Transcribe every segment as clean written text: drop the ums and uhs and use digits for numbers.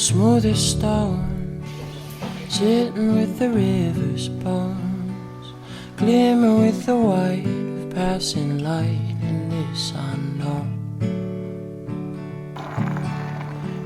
smoothest stone, sitting with the river's bones, glimmer with the white of passing light in this unknown.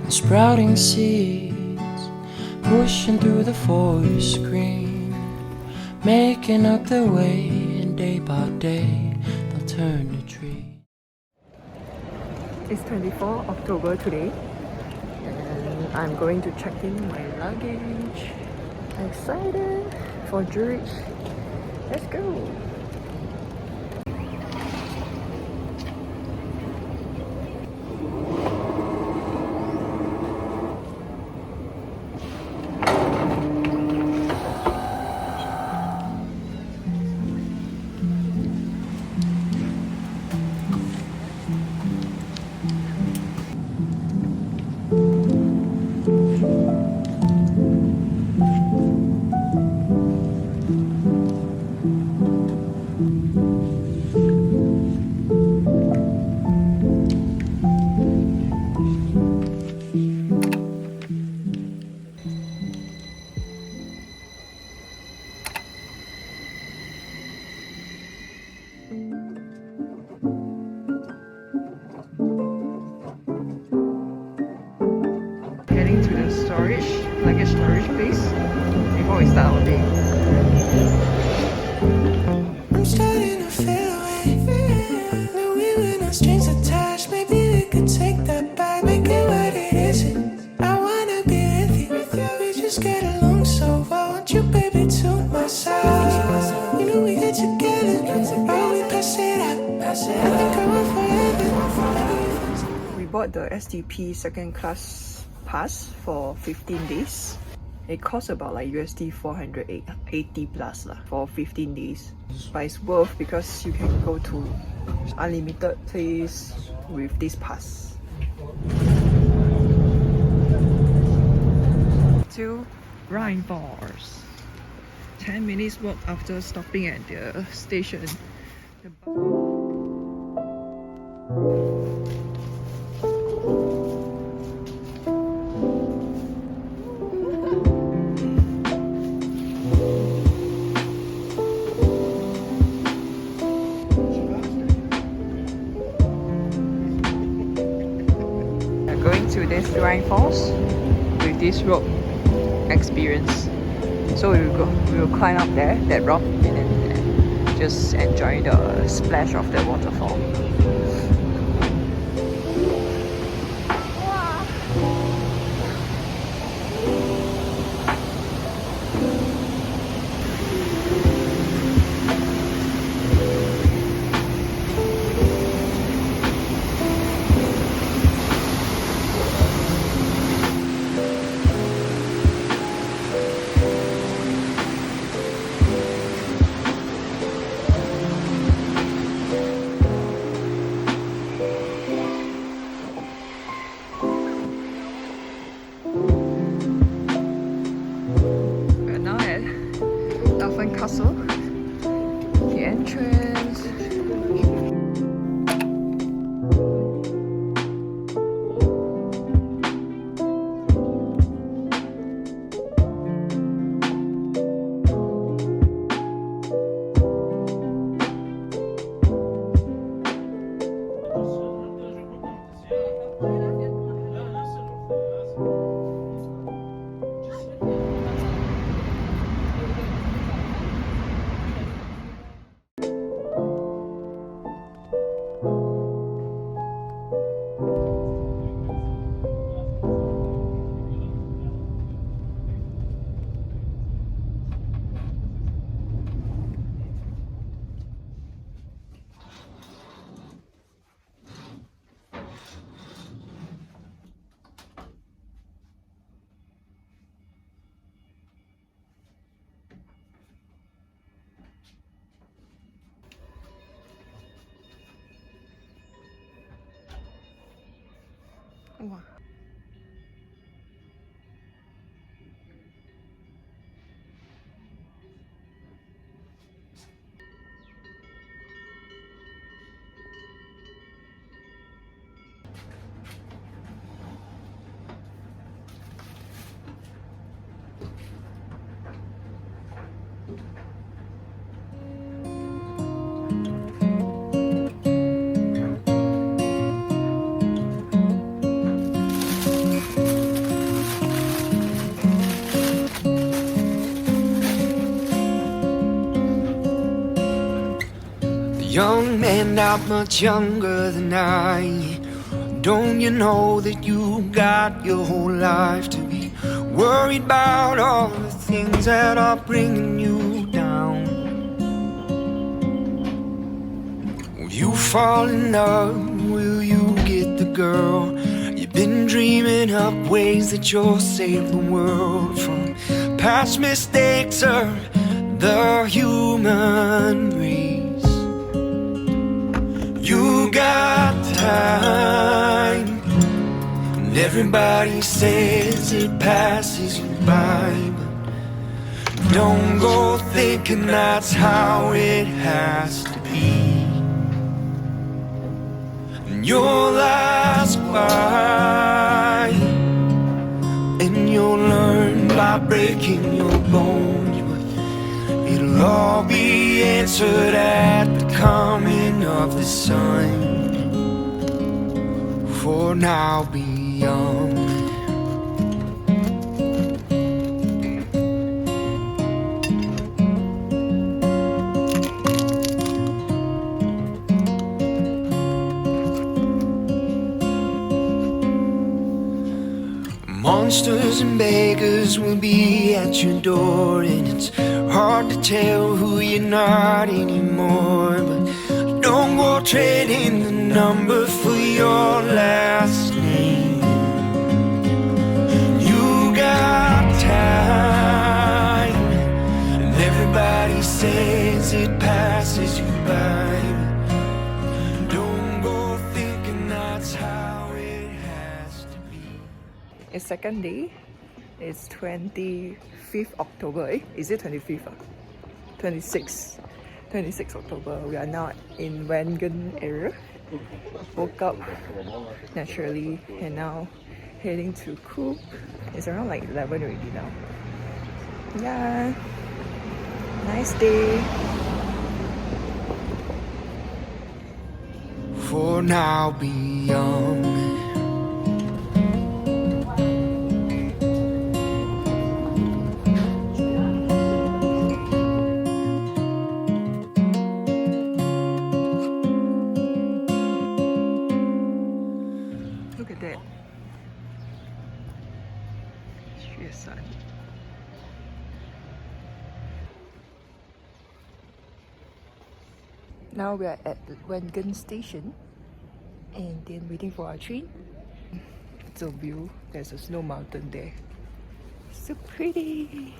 And sprouting seeds, pushing through the forest green, making up their way, and day by day they'll turn to trees. It's 24 October today, and I'm going to check in my luggage. Excited for Zurich. Let's go! Heading to the luggage storage place before we start our day. I'm starting to feel away. No, we were no strings attached. Maybe we could take that back, make it what it isn't. I wanna be with you. We just get along so well. Want you, baby, to my side. You know we get together, but we pass it out. I think I want forever. We bought the STP second class pass for 15 days. It costs about like USD 480 plus for 15 days. But it's worth because you can go to unlimited place with this pass. To Rhine Falls. 10 minutes walk after stopping at the station. Going to this Rhine Falls with this rope experience. So we will climb up there, that rock, and then just enjoy the splash of the waterfall. Castle, the entrance. Wow. Young man, not much younger than I. Don't you know that you got your whole life to be worried about all the things that are bringing you down? Will you fall in love? Will you get the girl? You've been dreaming up ways that you'll save the world from past mistakes of the human race. You got time, and everybody says it passes you by, but don't go thinking that's how it has to be. And you'll ask why, and you'll learn by breaking your bones, but it'll all be answered at the coming of the sun. For now be young. Monsters and beggars will be at your door, and it's hard to tell who you're not anymore. But don't go trading the number for your last name. You got time, and everybody says it passes you by. Don't go thinking that's how it has to be. It's second day. It's 25th October. Is it 25th? 26th October. We are now in Wengen area. Woke up naturally and now heading to Kulm. It's around like 11 already now. Yeah, nice day. For now be young. Look at that. Sun. Now we are at Wengen station and then waiting for our train. It's a view. There's a snow mountain there. So pretty.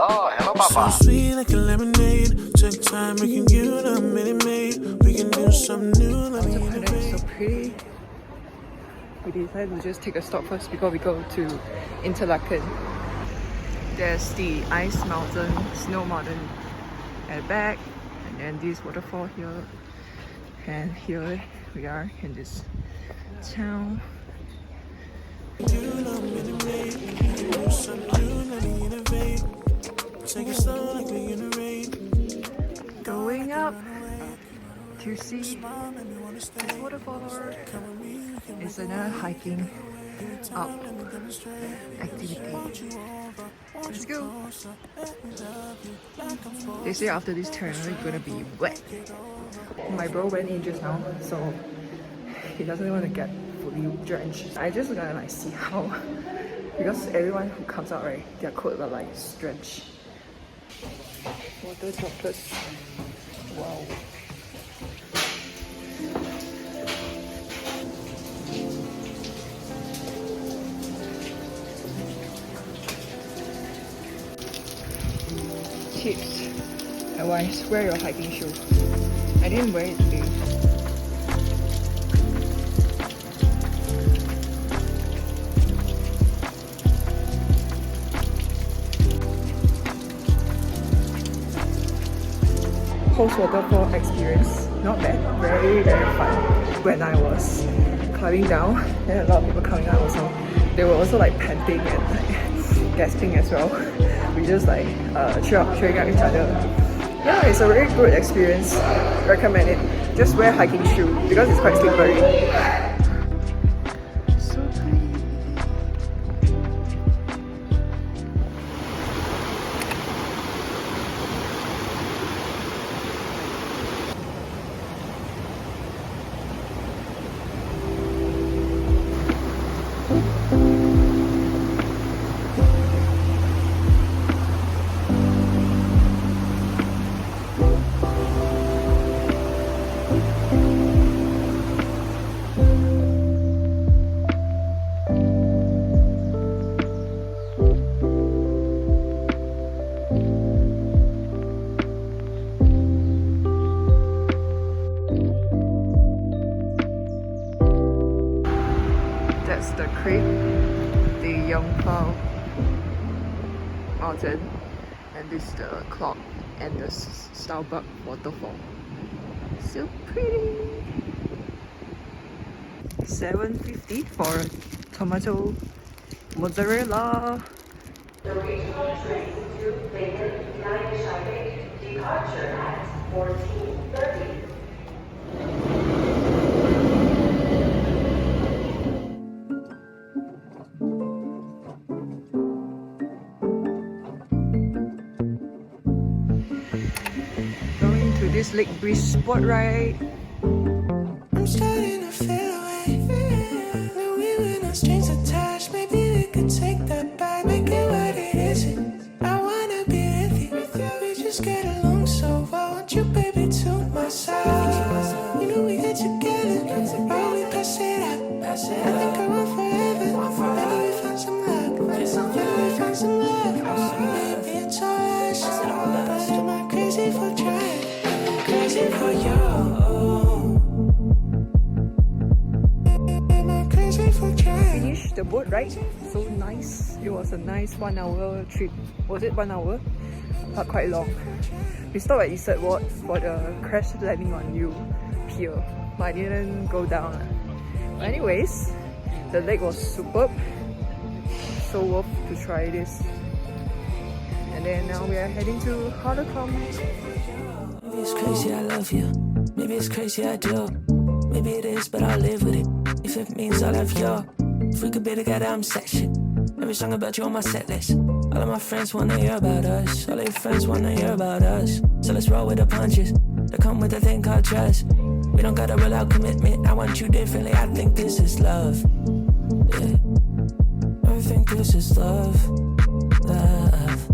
Oh, hello, Papa. So sweet like a lemonade. Take time, we can give it a minute, mate. We can do something new, let me It's so pretty. We decided to just take a stop first before we go to Interlaken. There's the ice mountain, snow mountain at the back, and then this waterfall here. And here we are in this town. Going up to see this waterfall. It's another hiking up activity. Let's go. They say after this turn it's gonna be wet. My bro went in just now, so he doesn't want to get fully drenched. I just gonna like see how, because everyone who comes out, right, their clothes are like drenched. Water droplets. Wow. Tips. Otherwise, wear your hiking shoe. I didn't wear it today. coast waterfall experience. Not bad, very fun. When I was climbing down, and a lot of people coming out also, they were also like panting and like gasping as well. We just like cheering out each other. Yeah, it's a very good experience. Recommend it. Just wear hiking shoe because it's quite slippery. So pretty. That's the creek, the Jungfrau mountain, and this is the clock and the Staubbach waterfall. So pretty! $7.50 for tomato mozzarella. The regional train to Wengen departure at 14:30. Going to this Lake Breeze spot ride. I'm starting to feel away. No, we were not strings attached. Maybe we could take that back, make it what it isn't. I wanna be with you. We just get along so well. Want you, baby, to my side. You know we get together, but we pass it up. I think I want forever. Maybe we found some luck. Maybe we found some love. Maybe it's all us. But am I crazy for trying? I'm crazy for you. Finished the boat ride. So nice. It was a nice 1 hour trip. Was it 1 hour? But quite long. We stopped at Eastern Ward for the crash landing on you pier, but I didn't go down. But anyways, the lake was superb. So worth to try this. And then now we are heading to Kulm. Maybe it's crazy I love you. Maybe it's crazy I do. Maybe it is, but I'll live with it. If it means I'll have you. If we could be together, I'm set shit. Every song about you on my set list. All of my friends wanna hear about us. All of your friends wanna hear about us. So let's roll with the punches that come with a thing called trust. We don't gotta rule out commitment. I want you differently. I think this is love. Yeah. I think this is love. Love.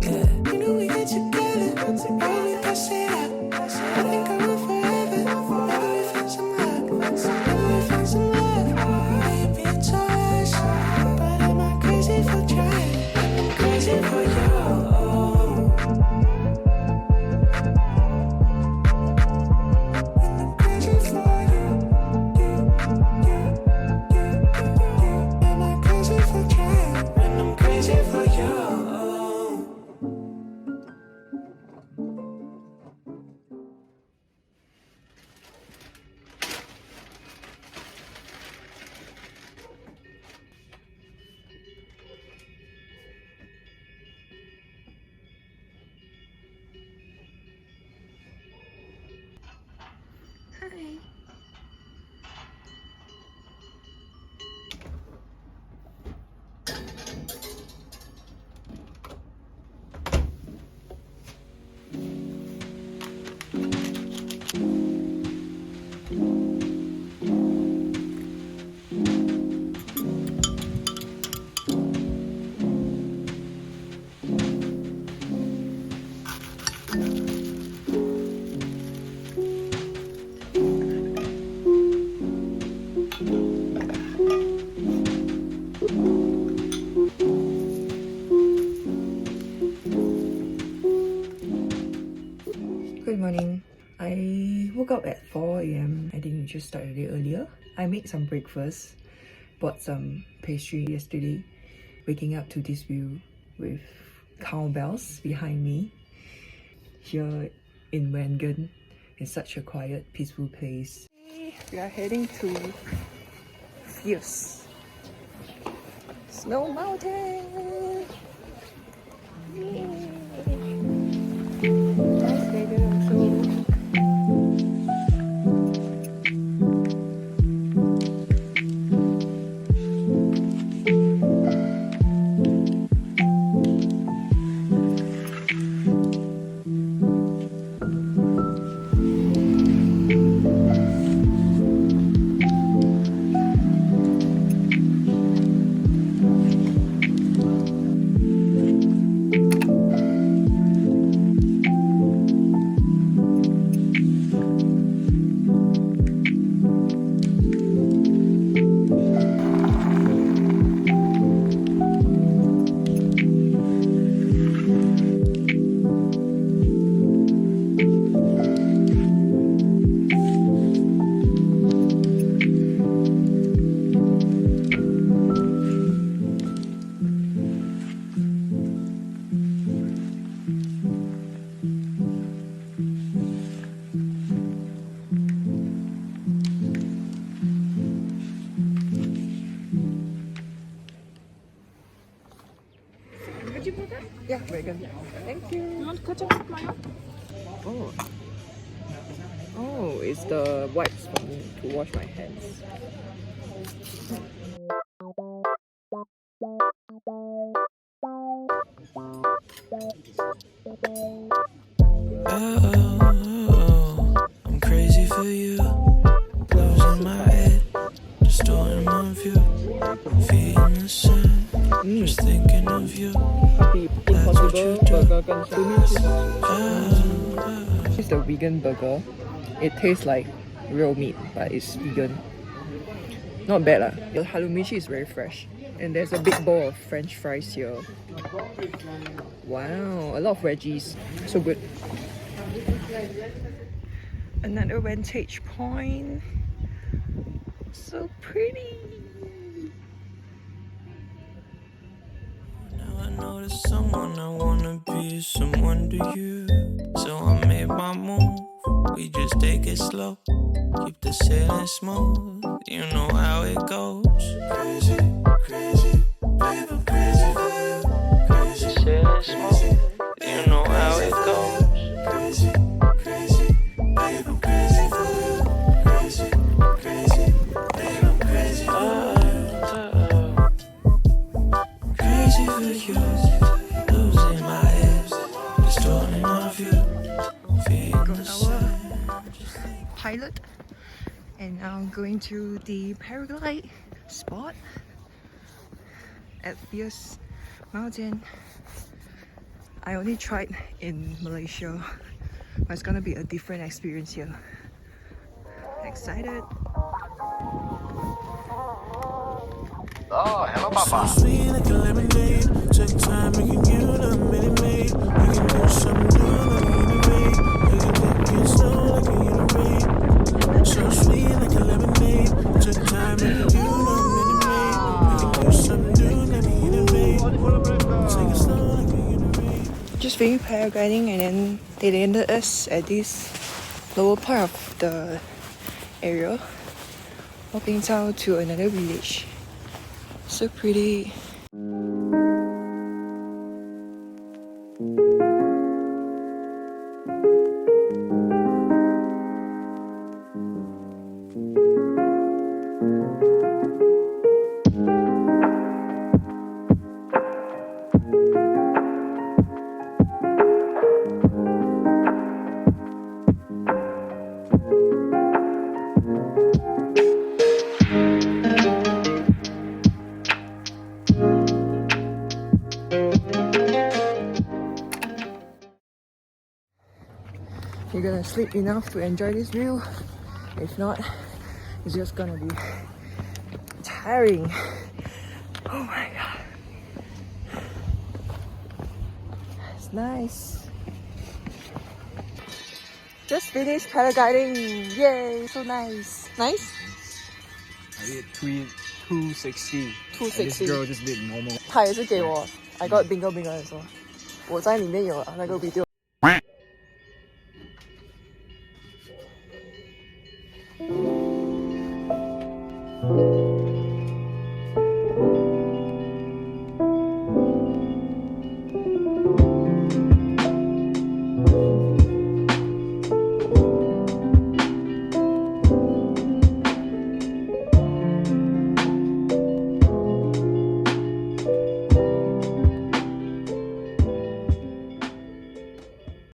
Yeah. You know we get together, but we pass it up. I think I will forever. Maybe we found some luck. Maybe we found some love. Maybe it's all us. But am I crazy for trying? I'm crazy for you. I'm crazy for you. Am I crazy for trying? And I'm crazy for you. Hi. Good morning. I woke up at 4 a.m. I think we just started a day earlier. I made some breakfast, bought some pastry yesterday, waking up to this view with cowbells behind me. Here in Wengen, in such a quiet, peaceful place. We are heading to Fierce Snow Mountain. Yay. Nice weather also. Yeah, vegan. Thank you. You want ketchup, mayo? Oh. Oh, it's the wipes for me to wash my hands. I'm crazy for you. Losing my head, distorting my view. Feeling the sun, just thinking of you. The Impossible Burger 跟 Halloumi. It's the vegan burger. It tastes like real meat, but it's vegan. Not bad lah. The halloumi is very fresh. And there's a big bowl of French fries here. Wow, a lot of veggies. So good. Another vantage point. So pretty. Now I know there's someone I wanna be, someone to you. So I made my move. We just take it slow. Keep the sailing smooth. You know how it goes. Crazy, crazy, babe, I'm crazy for you. Crazy, sailing smooth. You know how it goes. Crazy, crazy, babe, I'm crazy for you. Crazy, crazy, babe, I'm crazy for you. Crazy for you. Losing my head, distorting my view. Feeling the sun. Pilot, and now I'm going to the paraglide spot at Fierce Mountain. I only tried in Malaysia, but it's gonna be a different experience here. Excited. Oh, hello, So Papa. sweet like a lemonade. Take time, making you the minute maid. We can do something new like a unit maid. We can take it slow like a unit maid. So sweet like a lemonade. Take time, making you the minute maid. We can do something new like a unit maid. Take it slow like a unit maid. Just finished paragliding, and then they landed us at this lower part of the area, walking down to another village. So pretty. You're gonna sleep enough to enjoy this view. If not, it's just gonna be tiring. Oh my god. It's nice. Just finished paragliding. Yay, so nice. Nice? I did 260. 260. This girl just did normal. 他也是给我 I got bingo bingo 的时候，我在里面有那个 video